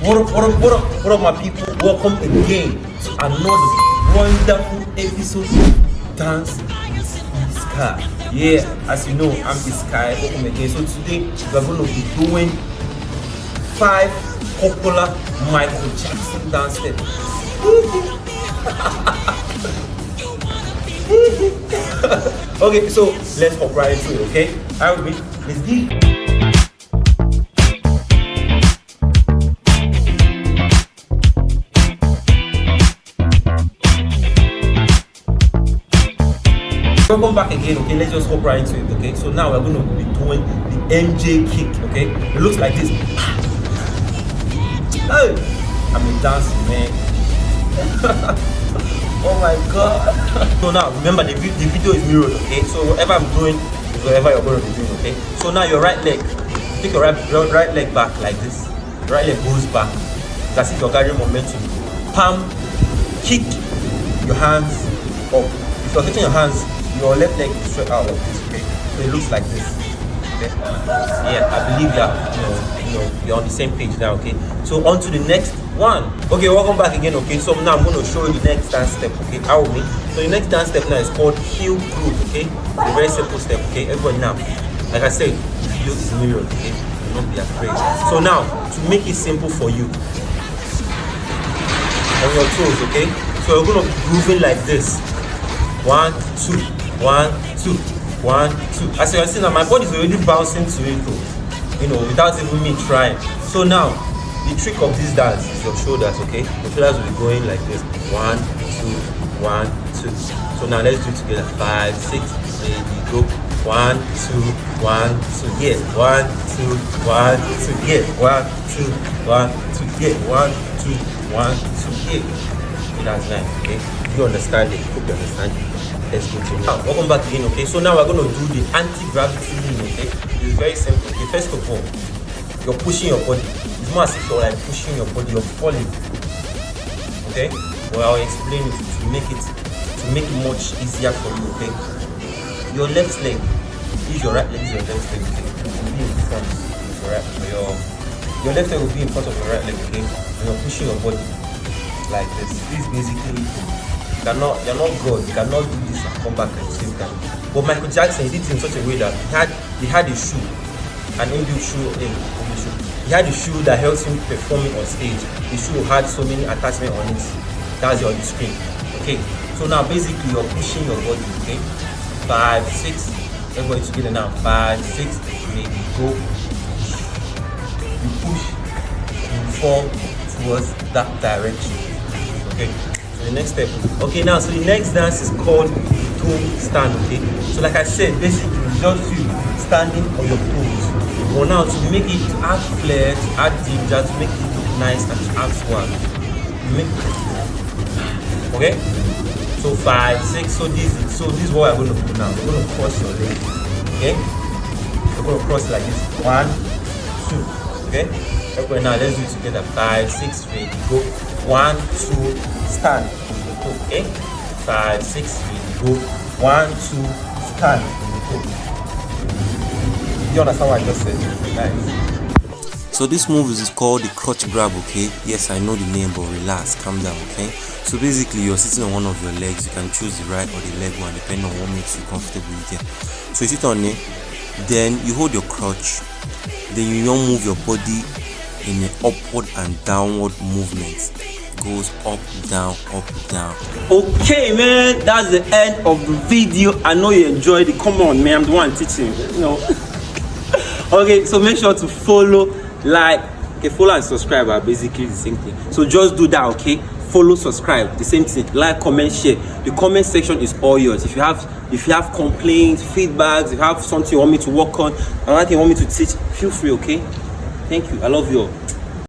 What up, my people? Welcome again to another wonderful episode of Dance with Sky. Yeah, as you know, I'm the Sky. Welcome again. So today we're going to be doing 5 popular Michael Jackson dance steps. Okay, so let's hop right into it. Okay, all right, let's get. Welcome back again. Okay, let's just hop right into it. Okay, so now we're going to be doing the MJ kick. Okay, it looks like this. Hey, I'm a dancing man. Oh my god. So now remember the video is mirrored. Okay, so whatever I'm doing is whatever you're going to be doing. Okay, so now your right leg, take your right leg back like this. Right leg goes back. That's if you're gathering momentum. Palm, kick your hands up. If you're taking your hands, your left leg is straight out like this, okay? So it looks like this, okay? Yeah, I believe you're on the same page now, okay? So on to the next one. Okay, welcome back again, okay? So now I'm going to show you the next dance step, okay? How me? So the next dance step now is called heel groove, okay? A very simple step, okay? Everyone now, like I said, the video is mirrored, okay? Do not be afraid. So now, to make it simple for you, on your toes, okay? So you're going to be grooving like this. 1, 2, 1, 2, 1, 2. As you can see now, my body is already bouncing to it, without even me trying. So now, the trick of this dance is your shoulders, okay? Your shoulders will be going like this. 1, 2, 1, 2. So now let's do it together. 5, 6, there we go. 1, 2, 1, 2, yeah. 1, 2, 1, 2, yeah. 1, 2, 1, 2, yeah. 1, 2, 1, 2, yeah. Okay, that's nice, okay? You understand it? Hope you understand it. Let's go to now. Welcome back again, okay? So now we're going to do the anti-gravity lean, okay? It's very simple, okay? First of all, you're pushing your body. It's more as if you're like pushing your body, you're falling, okay? Well, I'll explain it to make it much easier for you, okay? Your left leg, use your right leg, use your left leg, okay? It will be in front of your right, your left leg will be in front of your right leg, okay? And you're pushing your body like this. This basically, you're not God. You cannot do this and come back at the same time. But Michael Jackson, he did it in such a way that he had a shoe, an inbuilt shoe. He had a shoe that helps him performing on stage. The shoe had so many attachments on it. That's on the screen. Okay. So now basically you're pushing your body. Okay. 5, 6. Everybody together now. 5, 6. Maybe go. You push. You fall towards that direction. Okay. The next step. Okay, now so the next dance is called toe stand. Okay, so like I said, basically just you standing on your toes. But now to make it add flair, to add ginger, to make it look nice and to add swag. Okay, so 5, 6. So this is what we're going to do now. We're going to cross your leg. Okay, we're going to cross like this. 1, 2. Okay, okay. Now let's do it together. 5, 6. Ready, go. 1, 2. Stand. Okay. 5, 6. Go. 1, 2. Stand. You understand what I just said? Nice. So this move is called the crotch grab. Okay. Yes, I know the name, but relax, calm down. Okay. So basically, you're sitting on one of your legs. You can choose the right or the leg one, depending on what makes you comfortable with it. So you sit on it, then you hold your crotch, then you don't move your body in an upward and downward movement. Goes up, down, up, down. Okay, man, that's the end of the video. I know you enjoyed it. Come on, man, I'm the one teaching. Okay, so make sure to follow, like, okay, follow and subscribe are basically the same thing. So just do that, okay? Follow, subscribe, the same thing. Like, comment, share. The comment section is all yours. If you have complaints, feedbacks, if you have something you want me to work on, another thing you want me to teach, feel free, okay? Thank you. I love you all.